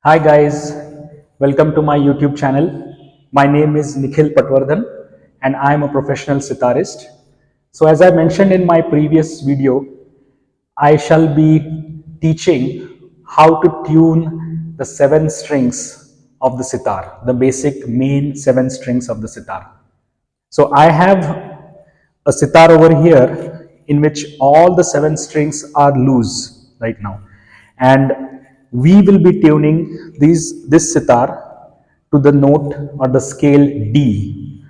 Hi guys, welcome to my YouTube channel. My name is Nikhil Patwardhan and I am a professional sitarist. So as I mentioned in my previous video, I shall be teaching how to tune the seven strings of the sitar, the basic main seven strings of the sitar. So I have a sitar over here in which all the seven strings are loose right now, and we will be tuning this sitar to the note or the scale D.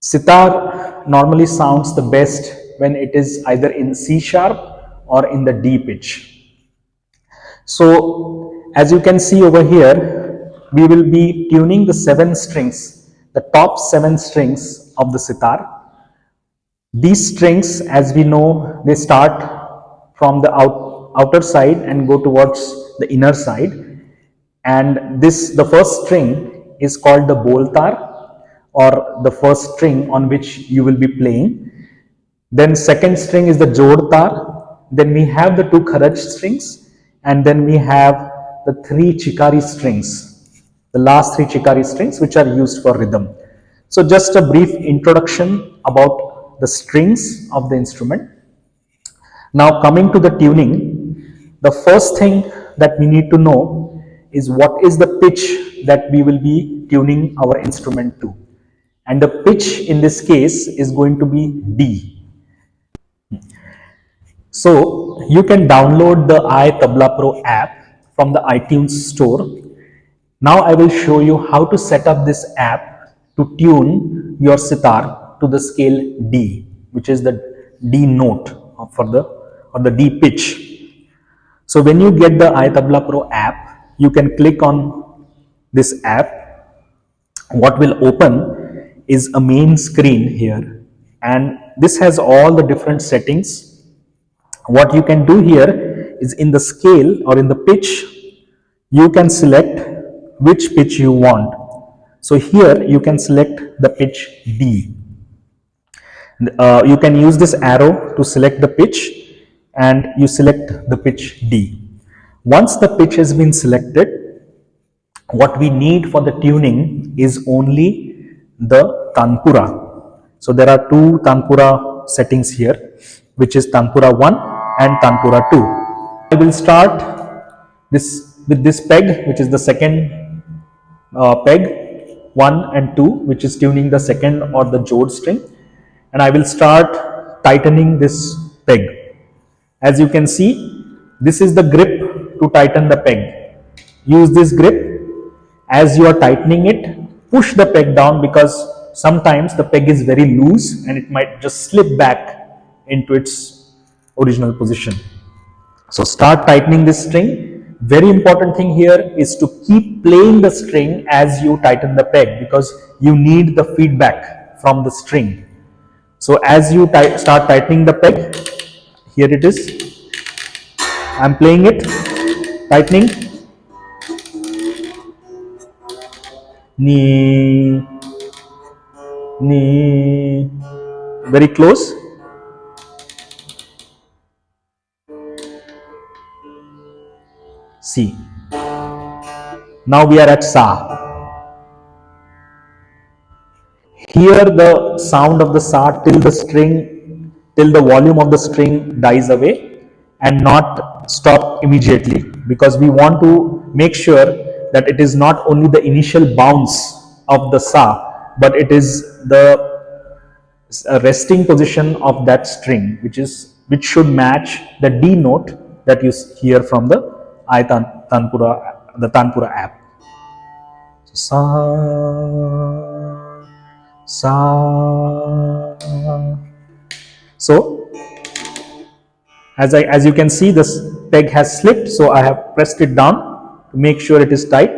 Sitar normally sounds the best when it is either in C sharp or in the D pitch. So as you can see over here, we will be tuning the seven strings, the top seven strings of the sitar. These strings, as we know, they start from the outer side and go towards the inner side. And the first string is called the boltar, or the first string on which you will be playing. Then second string is the jodtar. Then we have the two kharaj strings, and then we have the three chikari strings, the last three chikari strings which are used for rhythm. So just a brief introduction about the strings of the instrument. Now coming to the tuning, the first thing that we need to know is what is the pitch that we will be tuning our instrument to. And the pitch in this case is going to be D. So you can download the iTabla Pro app from the iTunes store. Now I will show you how to set up this app to tune your sitar to the scale D, which is the D note for the D pitch. So when you get the iTabla Pro app, you can click on this app. What will open is a main screen here, and this has all the different settings. What you can do here is, in the scale or in the pitch, you can select which pitch you want. So here you can select the pitch D. You can use this arrow to select the pitch, and you select the pitch D. Once the pitch has been selected, what we need for the tuning is only the tanpura. So there are two tanpura settings here, which is tanpura 1 and tanpura 2. I will start this with this peg, which is the second peg 1 and 2, which is tuning the second or the jod string, and I will start tightening this peg. As you can see, this is the grip to tighten the peg. Use this grip. As you are tightening it, push the peg down, because sometimes the peg is very loose and it might just slip back into its original position. So start tightening this string. Very important thing here is to keep playing the string as you tighten the peg, because you need the feedback from the string. So as you start tightening the peg, here it is, I'm playing it, tightening, ni, ni, very close, C. Now we are at Sa. Hear the sound of the Sa till the volume of the string dies away, and not stop immediately, because we want to make sure that it is not only the initial bounce of the Sa, but it is the resting position of that string, which should match the D note that you hear from the Tanpura app. Sa, sa. So as you can see, this peg has slipped, so I have pressed it down to make sure it is tight.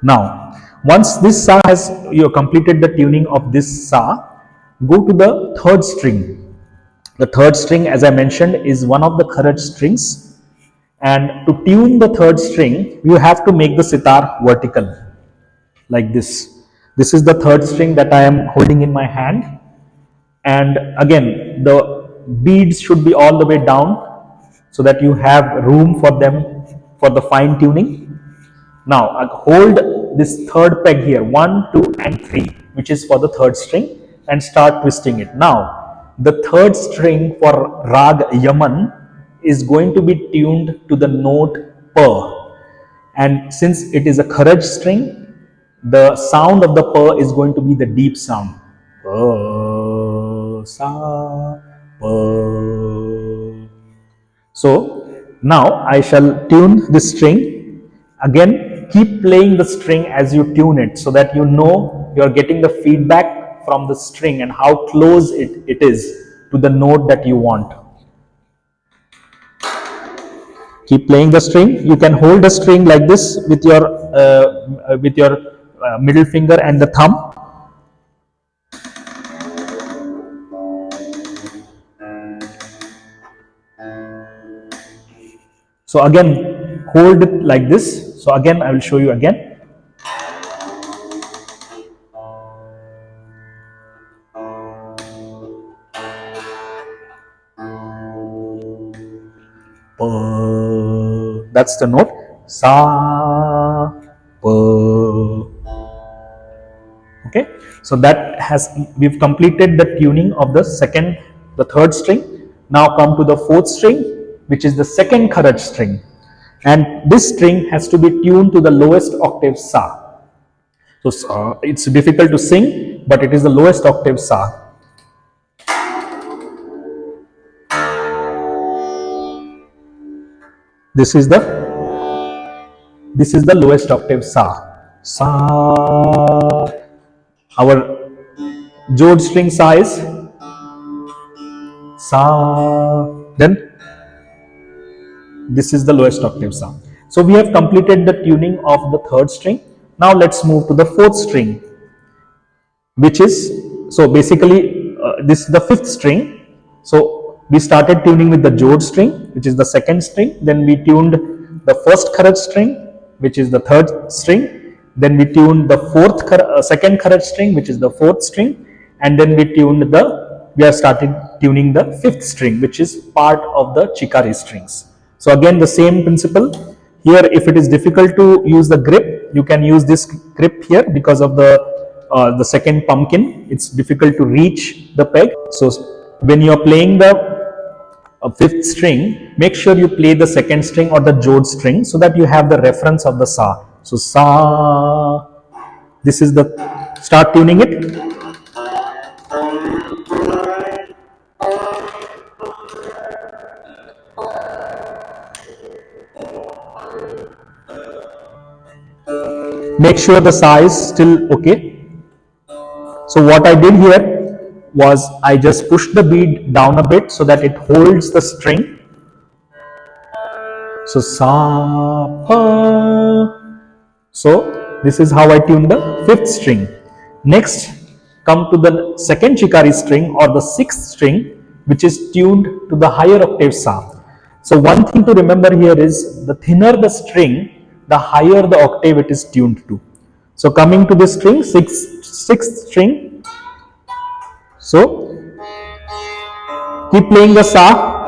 Now once this sa you have completed the tuning of this sa, go to the third string. The third string, as I mentioned, is one of the kharaj strings, and to tune the third string, you have to make the sitar vertical like this. This is the third string that I am holding in my hand, and again the beads should be all the way down so that you have room for them for the fine tuning. Now I hold this third peg here, 1, 2, and 3, which is for the third string, and start twisting it. Now, the third string for Rag Yaman is going to be tuned to the note Pa. And since it is a kharaj string, the sound of the Pa is going to be the deep sound. Pa, sa, pa. So now I shall tune this string. Again, keep playing the string as you tune it so that you know you are getting the feedback from the string and how close it is to the note that you want. Keep playing the string. You can hold the string like this with your middle finger and the thumb. So again, hold it like this. So again, I will show you again. That's the note. Sa, pa. Okay, so that has, we've completed the tuning of the third string. Now come to the fourth string, which is the second kharaj string, and this string has to be tuned to the lowest octave sa. So it's difficult to sing, but it is the lowest octave sa. This is the lowest octave sa. Sa. Our jod string sa is sa. Then this is the lowest octave sa. So we have completed the tuning of the third string. Now let's move to the fourth string, which is, so basically this is the fifth string. So we started tuning with the jod string, which is the second string. Then we tuned the first kharaj string, which is the third string. Then we tuned the second kharaj string, which is the fourth string. And then we have started tuning the fifth string, which is part of the chikari strings. So again, the same principle. Here, if it is difficult to use the grip, you can use this grip here because of the second pumpkin. It's difficult to reach the peg. So when you are playing the fifth string, make sure you play the second string or the jod string so that you have the reference of the sa. So sa, this is the, start tuning it. Make sure the sa is still okay. So what I did here was I just pushed the bead down a bit so that it holds the string. So sa, pa. So this is how I tune the fifth string. Next, come to the second chikari string or the sixth string, which is tuned to the higher octave sa. So one thing to remember here is the thinner the string, the higher the octave it is tuned to. So coming to this string, sixth string. So keep playing the sa.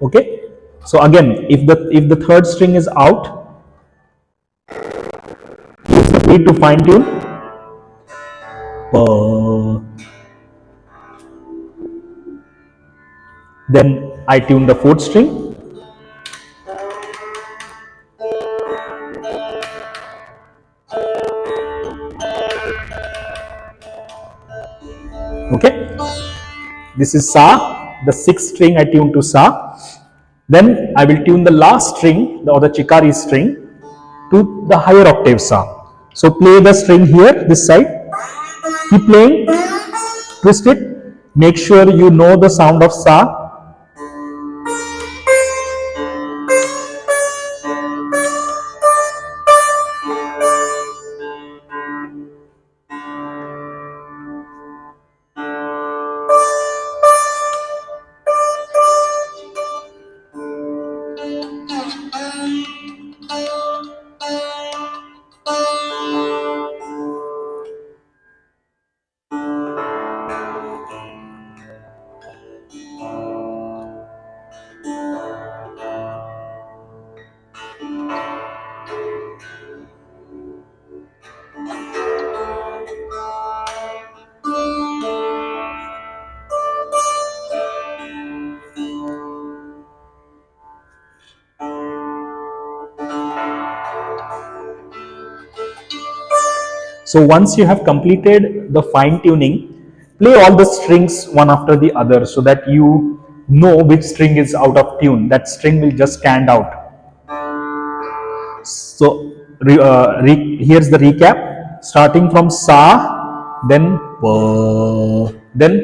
Okay. So again, if the third string is out, use the beat to fine tune. Then I tune the fourth string. Okay, this is sa, the sixth string I tune to sa. Then I will tune the last string or the chikari string to the higher octave sa. So play the string here, this side. Keep playing, twist it. Make sure you know the sound of sa. So once you have completed the fine tuning, play all the strings one after the other so that you know which string is out of tune. That string will just stand out. So here's the recap. Starting from sa, then pa, then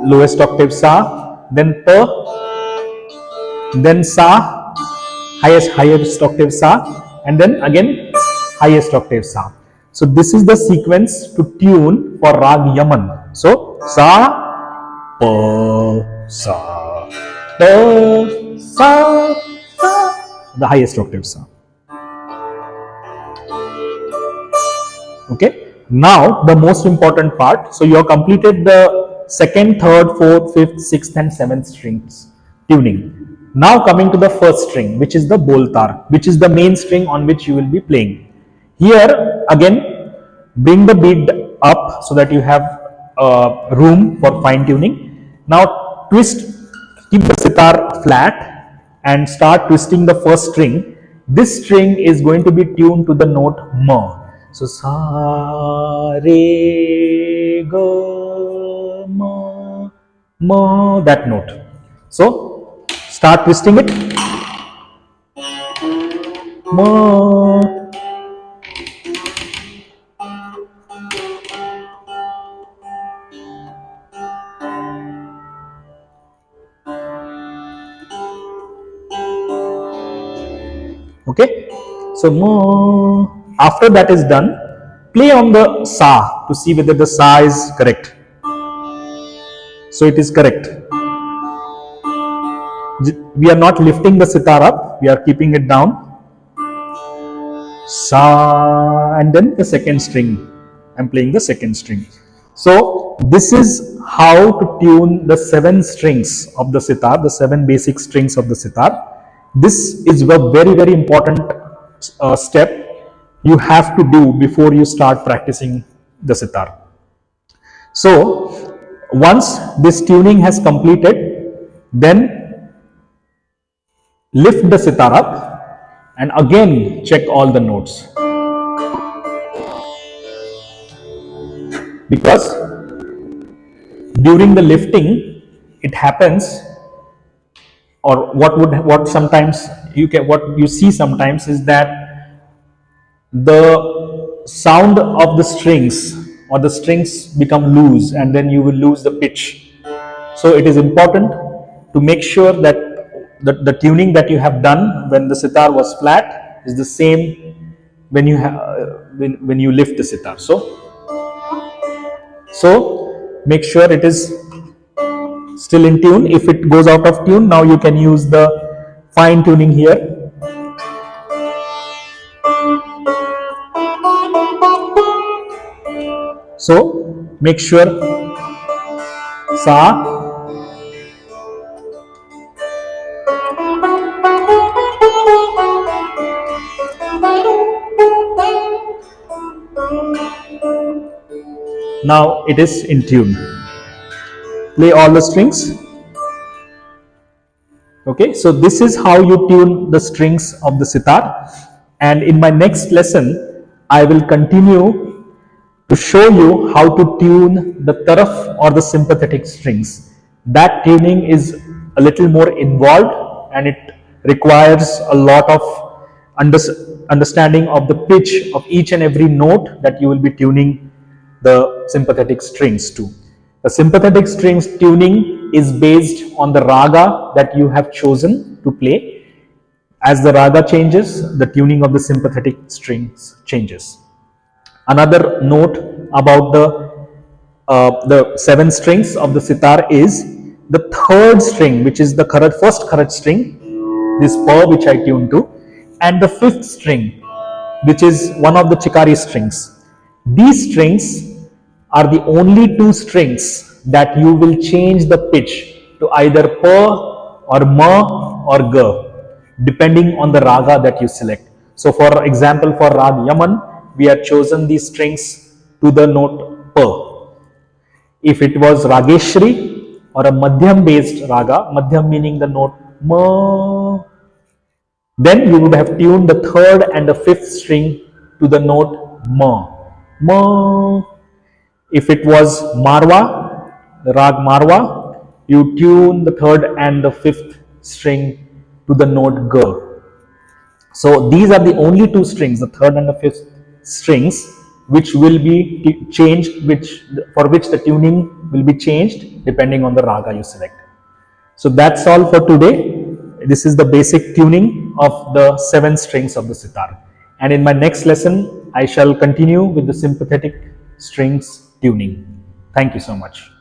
lowest octave sa, then pa, then sa, highest octave sa, and then again highest octave sa. So this is the sequence to tune for rag Yaman. So sa, pa, sa, pa, sa, sa, the highest octave sa. Okay, now the most important part. So you have completed the second, third, fourth, fifth, sixth and seventh strings tuning. Now coming to the first string, which is the boltar, which is the main string on which you will be playing. Here again, bring the beat up so that you have room for fine tuning. Now keep the sitar flat and start twisting the first string. This string is going to be tuned to the note ma. So sa re ga ma, that note. So start twisting it. Ma. Okay, so ma. After that is done, play on the sa to see whether the sa is correct. So it is correct. We are not lifting the sitar up, we are keeping it down. Sa, and then the second string. I'm playing the second string. So this is how to tune the 7 strings of the sitar, the 7 basic strings of the sitar. This is a very, very important step you have to do before you start practicing the sitar. So once this tuning has completed, then lift the sitar up and again check all the notes, because during the lifting it happens, or what sometimes what you see sometimes is that the sound of the strings or the strings become loose and then you will lose the pitch. So it is important to make sure that the tuning that you have done when the sitar was flat is the same when you when you lift the sitar. So make sure it is still in tune. If it goes out of tune, now you can use the fine tuning here. So make sure sa, now it is in tune. Play all the strings. Okay, so this is how you tune the strings of the sitar, and in my next lesson I will continue to show you how to tune the taraf or the sympathetic strings. That tuning is a little more involved and it requires a lot of understanding of the pitch of each and every note that you will be tuning the sympathetic strings to. The sympathetic strings tuning is based on the raga that you have chosen to play. As the raga changes, the tuning of the sympathetic strings changes. Another note about the 7 strings of the sitar is the third string, which is the first kharaj string, this pa which I tuned to, and the 5th string, which is one of the chikari strings. These strings are the only 2 strings that you will change the pitch to either pa or ma or ga, depending on the raga that you select. So for example, for rag Yaman, we have chosen these strings to the note pa. If it was Rageshri or a Madhyam based raga, Madhyam meaning the note ma, then you would have tuned the 3rd and the 5th string to the note ma. Ma. If it was Marwa, the rag Marwa, you tune the third and the fifth string to the note G. So these are the only two strings, the third and the fifth strings, which will be changed, which for which the tuning will be changed depending on the raga you select. So that's all for today. This is the basic tuning of the 7 strings of the sitar. And in my next lesson, I shall continue with the sympathetic strings tuning. Thank you so much.